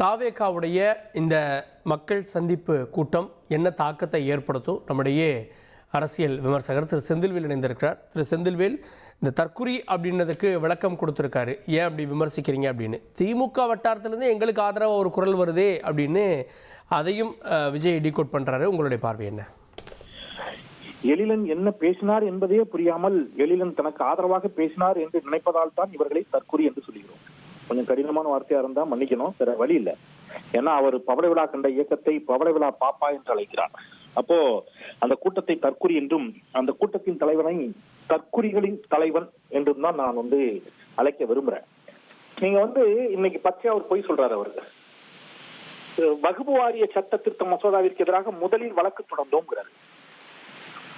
தாவேகாவுடைய இந்த மக்கள் சந்திப்பு கூட்டம் என்ன தாக்கத்தை ஏற்படுத்தும்? நம்முடைய அரசியல் விமர்சகர் திரு செந்தில்வேல் இணைந்திருக்கிறார். திரு செந்தில்வேல், இந்த தற்குறி அப்படின்றதுக்கு விளக்கம் கொடுத்துருக்காரு. ஏன் அப்படி விமர்சிக்கிறீங்க அப்படின்னு. திமுக வட்டாரத்திலேருந்து எங்களுக்கு ஆதரவாக ஒரு குரல் வருதே அப்படின்னு அதையும் விஜய் டீகோட் பண்ணுறாரு. உங்களுடைய பார்வை என்ன? எழிலன் என்ன பேசினார் என்பதே புரியாமல் எழிலன் தனக்கு ஆதரவாக பேசினார் என்று நினைப்பதால் தான் இவர்களை தற்குறி என்று சொல்கிறோம். கொஞ்சம் கடினமான வார்த்தையா இருந்தா மன்னிக்கணும், வேற வழி இல்லை. ஏன்னா அவர் பவள விழா கண்ட இயக்கத்தை பவள விழா பாப்பா என்று அழைக்கிறார். அப்போ அந்த கூட்டத்தை தற்குறி என்றும் அந்த கூட்டத்தின் தலைவனை தற்குறிகளின் தலைவன் என்றும் தான் நான் அழைக்க விரும்புறேன். நீங்க இன்னைக்கு பச்சையா அவர் பொய் சொல்றாரு. அவருக்கு வகுப்பு வாரிய சட்ட திருத்த மசோதாவிற்கு எதிராக முதலில் வழக்கு தொடர்ந்தோங்கிறாரு.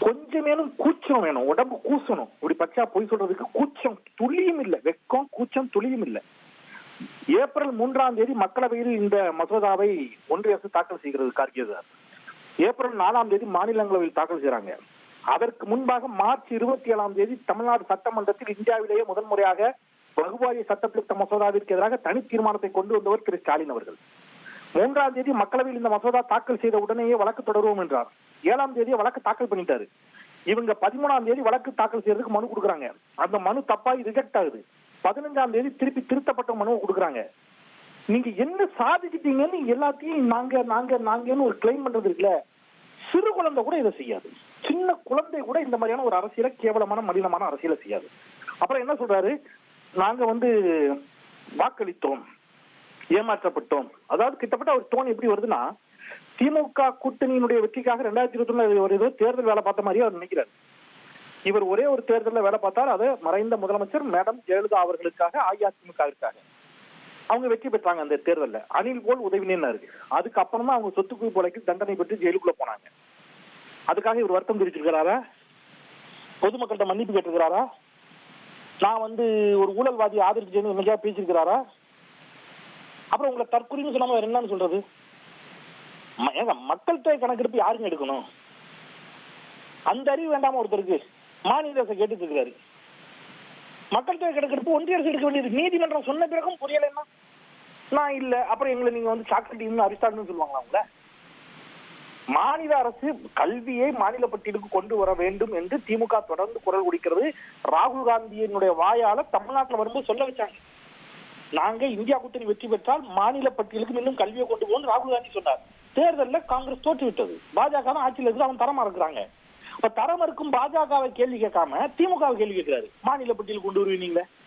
கொஞ்சமேனும் கூச்சம் வேணும், உடம்பு கூசணும். இப்படி பச்சா பொய் சொல்றதுக்கு கூச்சம் துளியும் இல்லை, வெக்கம் கூச்சம் துளியும் இல்லை. ஏப்ரல் 3ஆம் தேதி மக்களவையில் இந்த மசோதாவை ஒன்றிய அரசு தாக்கல் செய்கிறது. கார்கே சார் ஏப்ரல் 4ஆம் தேதி மாநிலங்களவையில் தாக்கல் செய்யறாங்க. அதற்கு முன்பாக மார்ச் 27ஆம் தேதி தமிழ்நாடு சட்டமன்றத்தில் இந்தியாவிலேயே முதன்முறையாக வகுப்பாரிய சட்ட திருத்த மசோதாவிற்கு எதிராக தனி தீர்மானத்தை கொண்டு வந்தவர் திரு ஸ்டாலின் அவர்கள். 3ஆம் தேதி மக்களவையில் இந்த மசோதா தாக்கல் செய்த உடனேயே வழக்கு தொடருவோம் என்றார். 7ஆம் தேதி வழக்கு தாக்கல் பண்ணிட்டாரு. இவங்க 13ஆம் தேதி வழக்கு தாக்கல் செய்யறதுக்கு மனு கொடுக்குறாங்க. அந்த மனு தப்பாய் ரிஜெக்ட் ஆகுது. 15ஆம் தேதி திருப்பி திருத்தப்பட்ட மனுவை கொடுக்குறாங்க. நீங்க என்ன சாதிச்சிட்டீங்கன்னு எல்லாத்தையும் நாங்கன்னு ஒரு கிளைம் பண்றது இருக்குல்ல. சிறு குழந்தை கூட இதை செய்யாது. சின்ன குழந்தை கூட இந்த மாதிரியான ஒரு அரசியலை, கேவலமான மலினமான அரசியலை செய்யாது. அப்புறம் என்ன சொல்றாரு, நாங்க வாக்களித்தோம், ஏமாற்றப்பட்டோம். அதாவது கிட்டத்தட்ட ஒரு டோன் எப்படி வருதுன்னா, திமுக கூட்டணியினுடைய வெற்றிக்காக 2021 ஒரு ஏதோ தேர்தல் வேலை பார்த்த மாதிரியே அவர் நினைக்கிறார். இவர் ஒரே ஒரு தேர்தலில் வேலை பார்த்தார். அது மறைந்த முதலமைச்சர் மேடம் ஜெயலலிதா அவர்களுக்காக, அஇஅதிமுகவிற்காக. அவங்க வெற்றி பெற்றாங்க அந்த தேர்தலில். அணில் போல் உதவினேன்னு இருக்கு. அதுக்கப்புறம் தான் அவங்க சொத்து குவிப்பு தண்டனை பெற்று ஜெயிலுக்குள்ள போனாங்க. அதுக்காக இவர் வருத்தம் தெரிவிச்சிருக்கிறாரா? பொதுமக்கள்கிட்ட மன்னிப்பு கேட்டிருக்கிறாரா? நான் ஒரு ஊழல்வாதியை ஆதரிச்சேன்னு என்னைக்கா பேசியிருக்கிறாரா? அப்புறம் உங்களை தற்கொலைன்னு சொல்லாம வேற என்னன்னு சொல்றது? மக்கள் தொகை கணக்கெடுப்பு யாருங்க எடுக்கணும்? அந்த அறிவு வேண்டாம ஒருத்தருக்கு? மாநில அரசை கேட்டு இருக்காரு. மக்கள் தொகை கணக்கெடுப்பு ஒன்றிய அரசு எடுக்க வேண்டியது. நீதிமன்றம் சொன்ன பிறகும் புரியலைன்னா நான் இல்ல, அப்புறம் எங்களை நீங்க சாக்லேட் அரிஸ்டாட்னு சொல்லுவாங்களா? உங்களை மாநில அரசு கல்வியை மாநில பட்டியலுக்கு கொண்டு வர வேண்டும் என்று திமுக தொடர்ந்து குரல் கொடுக்கிறது. ராகுல் காந்தியினுடைய வாயால தமிழ்நாட்டில் வரும்போது சொல்ல வச்சாங்க. நாங்க இந்தியா கூட்டணி வெற்றி பெற்றால் மாநில பட்டியலுக்கு இன்னும் கல்வியை கொண்டு போகணும் ராகுல் காந்தி சொன்னார். தேர்தலில் காங்கிரஸ் தோற்று விட்டது. பாஜக தான் ஆட்சியில் இருந்து அவன் தரமா இருக்கிறாங்க. இப்ப தரம் இருக்கும் பாஜகவை கேள்வி கேட்காம திமுகவை கேள்வி கேட்கிறாரு. மாநில பட்டியல் கொண்டு வருவீங்களே.